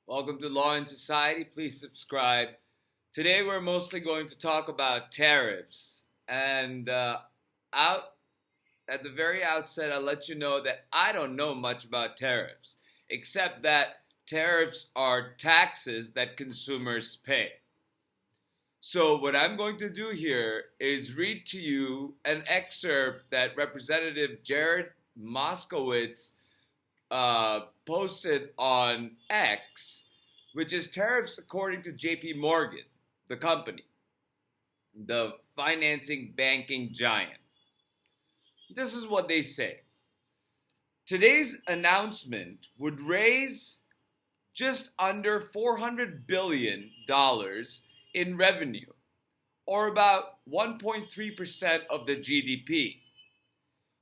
Welcome to Law and Society. Please subscribe. Today we're mostly going to talk about tariffs. And out at the very outset, I'll let you know that I don't know much about tariffs, except that tariffs are taxes that consumers pay. So what I'm going to do here is read to you an excerpt that Representative Jared Moskowitz posted on X, which is tariffs according to JP Morgan, the company, the financing banking giant. This is what they say. Today's announcement would raise just under $400 billion in revenue, or about 1.3% of the GDP,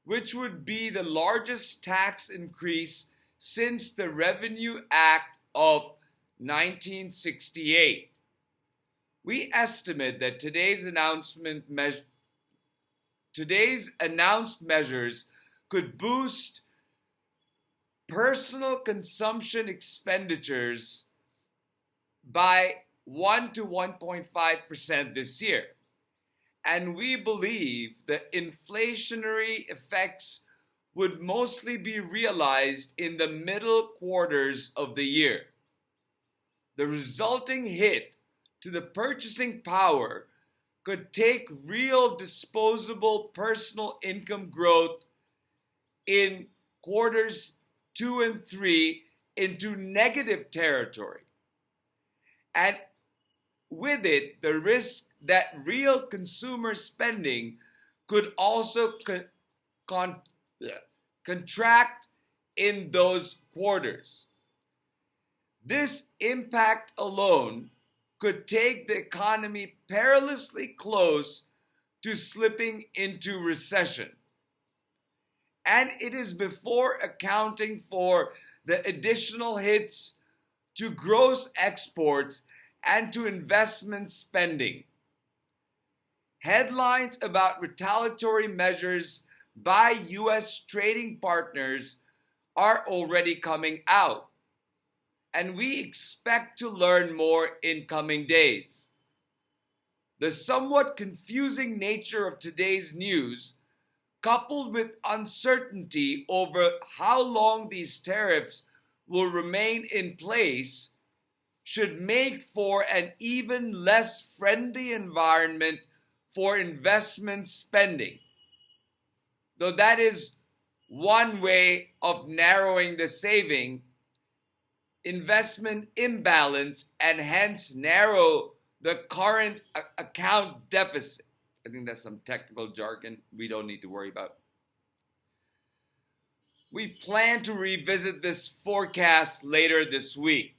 which would be the largest tax increase since the Revenue Act of 1968. We estimate that today's announced measures could boost personal consumption expenditures by 1 to 1.5% this year. And we believe the inflationary effects would mostly be realized in the middle quarters of the year. The resulting hit to the purchasing power could take real disposable personal income growth in quarters 2 and 3 into negative territory. And with it, the risk that real consumer spending could also contract in those quarters. This impact alone could take the economy perilously close to slipping into recession. And it is before accounting for the additional hits to gross exports and to investment spending. Headlines about retaliatory measures by U.S. trading partners are already coming out, and we expect to learn more in coming days. The somewhat confusing nature of today's news, coupled with uncertainty over how long these tariffs will remain in place, should make for an even less friendly environment for investment spending. Though that is one way of narrowing the saving, investment imbalance, and hence narrow the current account deficit. I think that's some technical jargon we don't need to worry about. We plan to revisit this forecast later this week.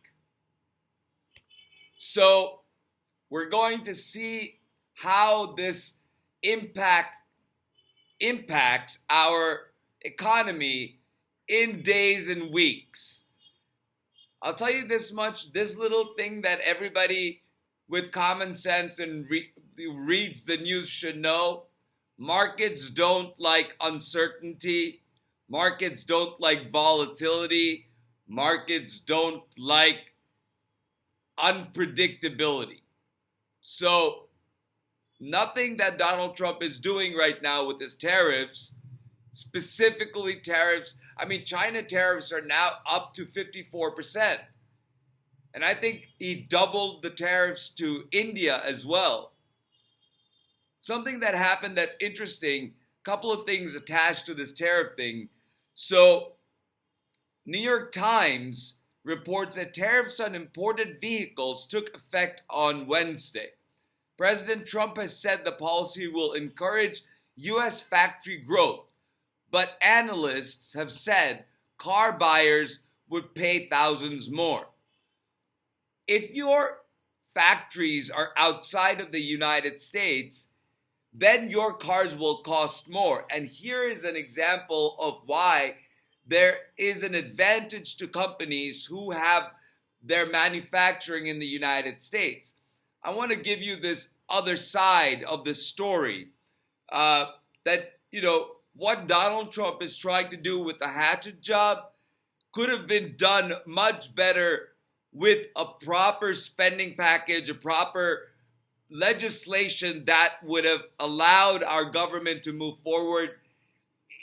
So we're going to see how this impacts our economy in days and weeks. I'll tell you this much, this little thing that everybody with common sense and reads the news should know: markets don't like uncertainty, markets don't like volatility, markets don't like unpredictability. So nothing that Donald Trump is doing right now with his tariffs, specifically tariffs, China tariffs are now up to 54%. And I think he doubled the tariffs to India as well. Something that happened that's interesting, couple of things attached to this tariff thing. So New York Times reports that tariffs on imported vehicles took effect on Wednesday. President Trump has said the policy will encourage U.S. factory growth, but analysts have said car buyers would pay thousands more. If your factories are outside of the United States, then your cars will cost more. And here is an example of why there is an advantage to companies who have their manufacturing in the United States. I want to give you this other side of the story what Donald Trump is trying to do with the hatchet job could have been done much better with a proper spending package, a proper legislation that would have allowed our government to move forward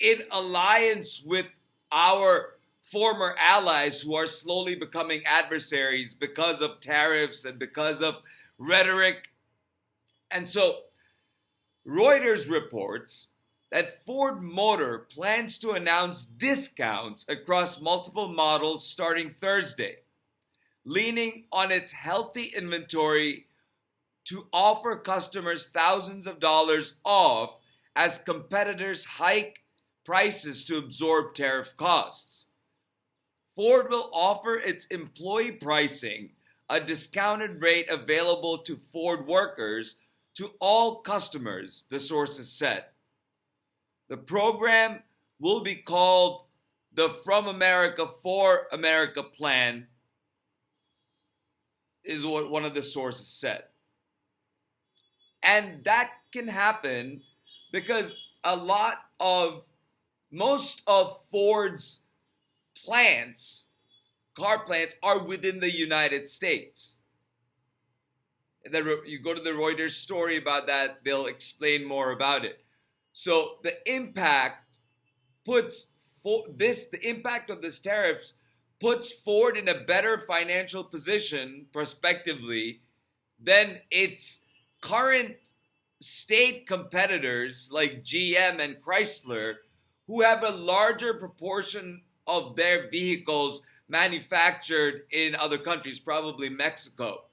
in alliance with our former allies who are slowly becoming adversaries because of tariffs and because of rhetoric. And so Reuters reports that Ford Motor plans to announce discounts across multiple models starting Thursday, leaning on its healthy inventory to offer customers thousands of dollars off as competitors hike prices to absorb tariff costs. Ford will offer its employee pricing, a discounted rate available to Ford workers, to all customers, the sources said. The program will be called the From America for America plan, is what one of the sources said. And that can happen because most of Ford's plants, car plants, are within the United States. You go to the Reuters story about that, they'll explain more about it. So the impact of this tariffs puts Ford in a better financial position prospectively than its current state competitors like GM and Chrysler, who have a larger proportion of their vehicles manufactured in other countries, probably Mexico,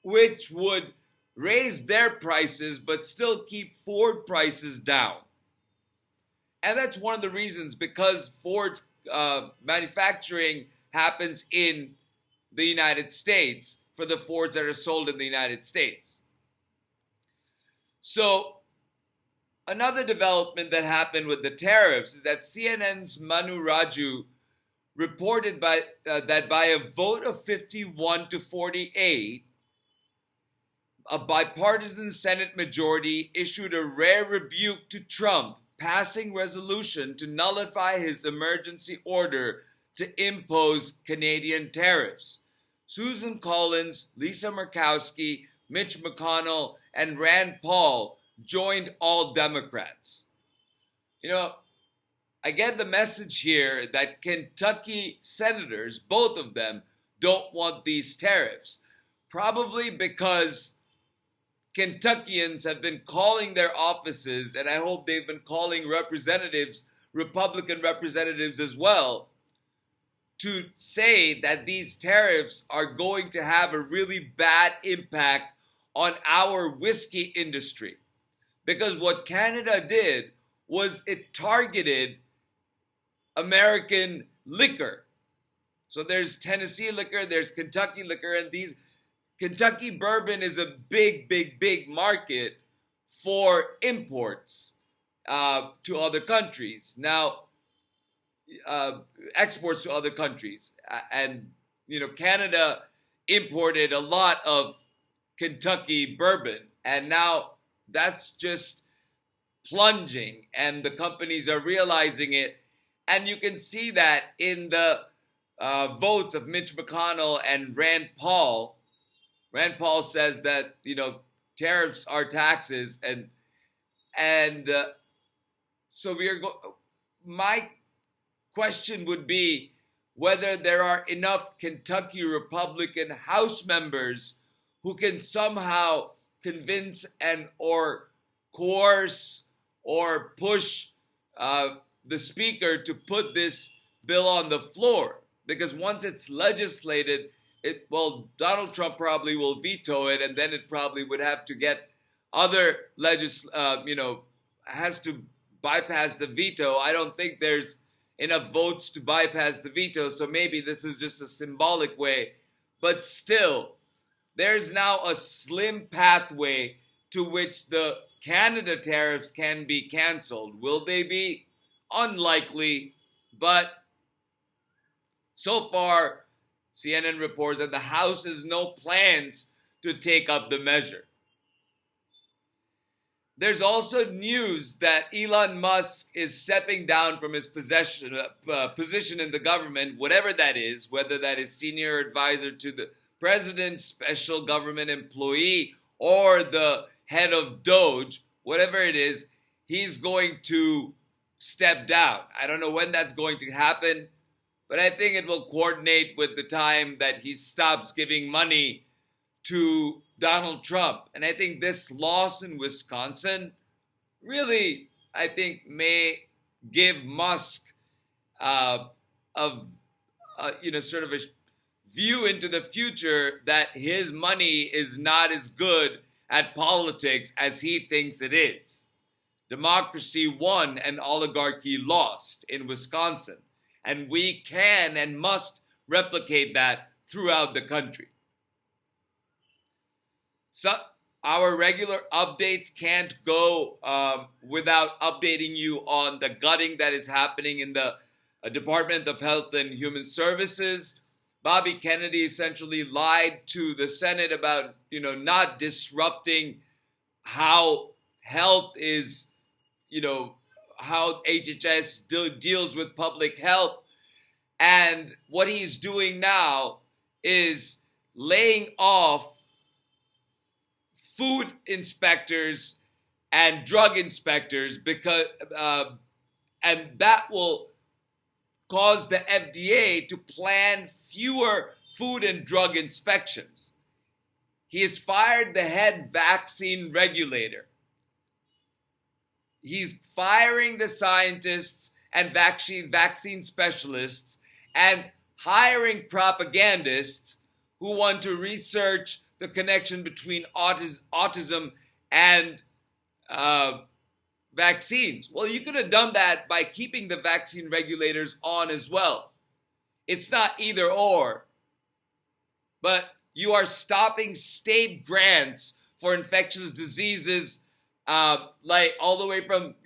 which would raise their prices but still keep Ford prices down. And that's one of the reasons, because Ford's manufacturing happens in the United States for the Fords that are sold in the United States. So another development that happened with the tariffs is that CNN's Manu Raju reported that by a vote of 51 to 48, a bipartisan Senate majority issued a rare rebuke to Trump, passing resolution to nullify his emergency order to impose Canadian tariffs. Susan Collins, Lisa Murkowski, Mitch McConnell, and Rand Paul joined all Democrats. I get the message here that Kentucky senators, both of them, don't want these tariffs. Probably because Kentuckians have been calling their offices, and I hope they've been calling representatives, Republican representatives as well, to say that these tariffs are going to have a really bad impact on our whiskey industry. Because what Canada did was it targeted American liquor. So there's Tennessee liquor, there's Kentucky liquor, and Kentucky bourbon is a big, big, big market for imports to other countries. Now, exports to other countries. And, Canada imported a lot of Kentucky bourbon. And now that's just plunging. And the companies are realizing it. And you can see that in the votes of Mitch McConnell and Rand Paul. Rand Paul says that, tariffs are taxes. And so my question would be whether there are enough Kentucky Republican House members who can somehow convince or coerce or push the speaker to put this bill on the floor. Because once it's legislated, Donald Trump probably will veto it, and then it probably would have to get other has to bypass the veto. I don't think there's enough votes to bypass the veto, so maybe this is just a symbolic way. But still, there's now a slim pathway to which the Canada tariffs can be canceled. Will they be? Unlikely, but so far, CNN reports that the House has no plans to take up the measure. There's also news that Elon Musk is stepping down from his position in the government, whatever that is, whether that is senior advisor to the president, special government employee, or the head of Doge, whatever it is, he's going to step down. I don't know when that's going to happen, but I think it will coordinate with the time that he stops giving money to Donald Trump. And I think this loss in Wisconsin really, I think, may give Musk sort of a view into the future that his money is not as good at politics as he thinks it is. Democracy won and oligarchy lost in Wisconsin. And we can and must replicate that throughout the country. So our regular updates can't go without updating you on the gutting that is happening in the Department of Health and Human Services. Bobby Kennedy essentially lied to the Senate about, not disrupting how health is, how HHS deals with public health. And what he's doing now is laying off food inspectors and drug inspectors because, and that will cause the FDA to plan fewer food and drug inspections. He has fired the head vaccine regulator. He's firing the scientists and vaccine specialists and hiring propagandists who want to research the connection between autism and vaccines. Well, you could have done that by keeping the vaccine regulators on as well. It's not either or, but you are stopping state grants for infectious diseases, like all the way from,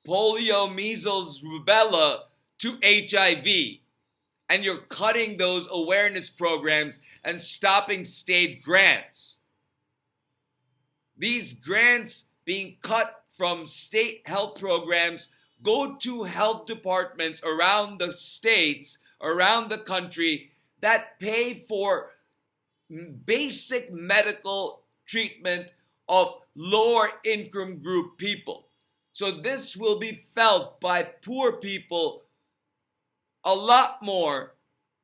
polio, measles, rubella to HIV. And you're cutting those awareness programs and stopping state grants. These grants being cut from state health programs go to health departments around the states, around the country, that pay for basic medical treatment of lower income group people. So this will be felt by poor people a lot more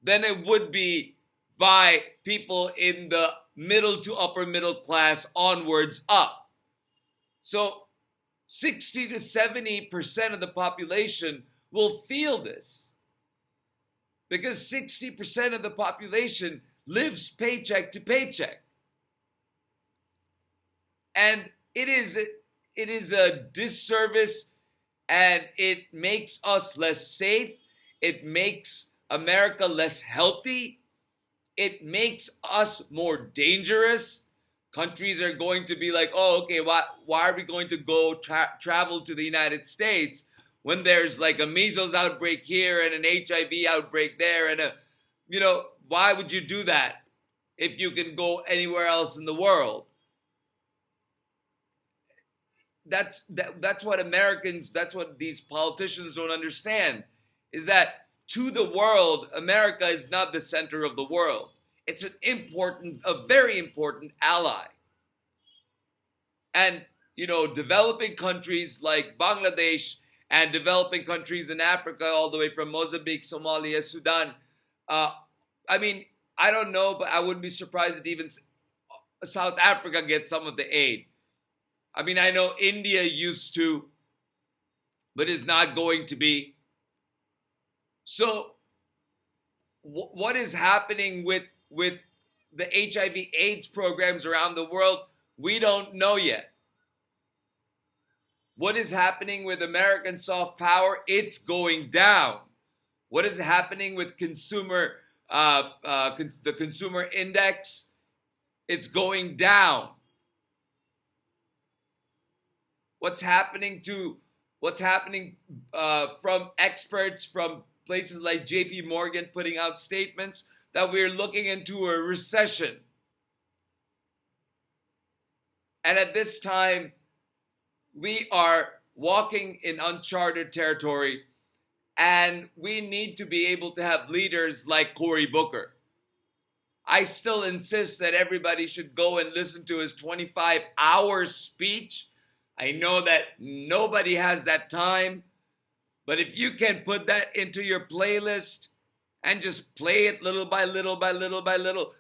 than it would be by people in the middle to upper middle class onwards up. So 60 to 70% of the population will feel this, because 60% of the population lives paycheck to paycheck. And it is a disservice, and it makes us less safe. It makes America less healthy. It makes us more dangerous. Countries are going to be like, oh, okay, why are we going to go travel to the United States when there's like a measles outbreak here and an HIV outbreak there, and why would you do that if you can go anywhere else in the world? That's what these politicians don't understand, is that to the world, America is not the center of the world. It's a very important ally. And, developing countries like Bangladesh and developing countries in Africa, all the way from Mozambique, Somalia, Sudan, I don't know, but I wouldn't be surprised if even South Africa gets some of the aid. I know India used to, but is not going to be. So what is happening with the HIV/AIDS programs around the world, we don't know yet. What is happening with American soft power? It's going down. What is happening with the consumer index? It's going down. What's happening from experts from places like JP Morgan putting out statements that we're looking into a recession. And at this time, we are walking in uncharted territory, and we need to be able to have leaders like Cory Booker. I still insist that everybody should go and listen to his 25-hour speech. I know that nobody has that time, but if you can put that into your playlist and just play it little by little by little by little,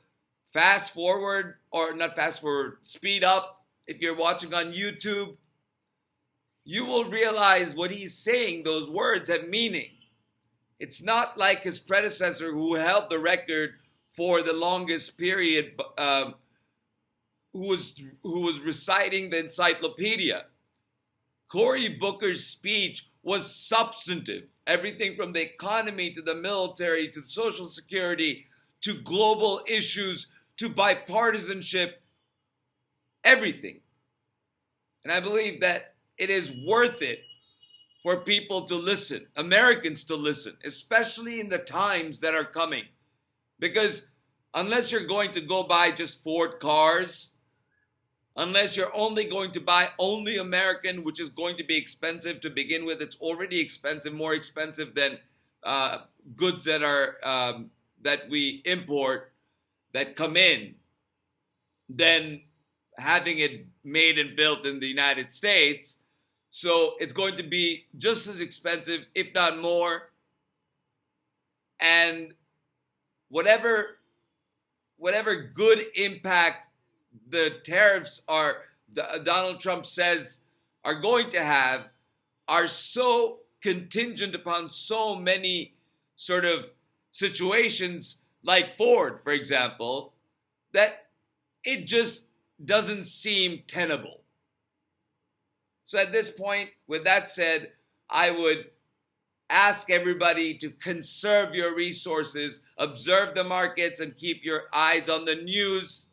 fast forward, or not fast forward, speed up if you're watching on YouTube, you will realize what he's saying, those words have meaning. It's not like his predecessor who held the record for the longest period, who was reciting the encyclopedia. Cory Booker's speech was substantive. Everything from the economy to the military to social security to global issues to bipartisanship, everything. And I believe that it is worth it for people to listen, Americans to listen, especially in the times that are coming. Because unless you're going to go buy just Ford cars, unless you're only going to buy only American, which is going to be expensive to begin with, it's already expensive, more expensive than goods that are that we import, that come in, than having it made and built in the United States. So it's going to be just as expensive, if not more. And whatever good impact the tariffs Donald Trump says are going to have are so contingent upon so many sort of situations, like Ford, for example, that it just doesn't seem tenable. So at this point, with that said, I would ask everybody to conserve your resources, observe the markets, and keep your eyes on the news.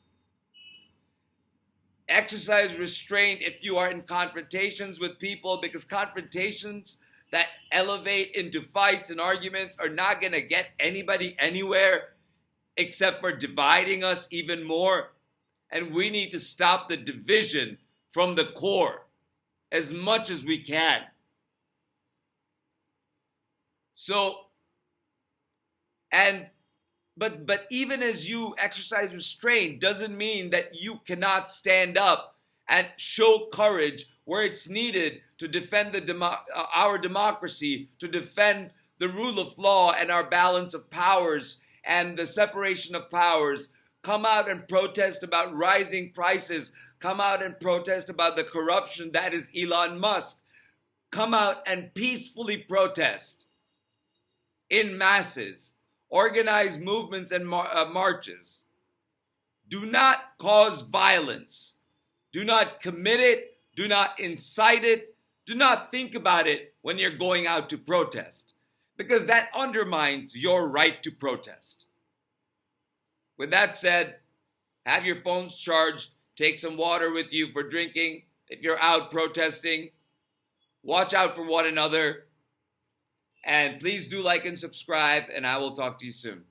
Exercise restraint if you are in confrontations with people, because confrontations that elevate into fights and arguments are not going to get anybody anywhere except for dividing us even more. And we need to stop the division from the core as much as we can. So, but even as you exercise restraint doesn't mean that you cannot stand up and show courage where it's needed to defend our democracy, to defend the rule of law and our balance of powers and the separation of powers. Come out and protest about rising prices. Come out and protest about the corruption that is Elon Musk. Come out and peacefully protest in masses. Organize movements and marches. Do not cause violence. Do not commit it. Do not incite it. Do not think about it when you're going out to protest, because that undermines your right to protest. With that said, have your phones charged. Take some water with you for drinking if you're out protesting. Watch out for one another. And please do like and subscribe, and I will talk to you soon.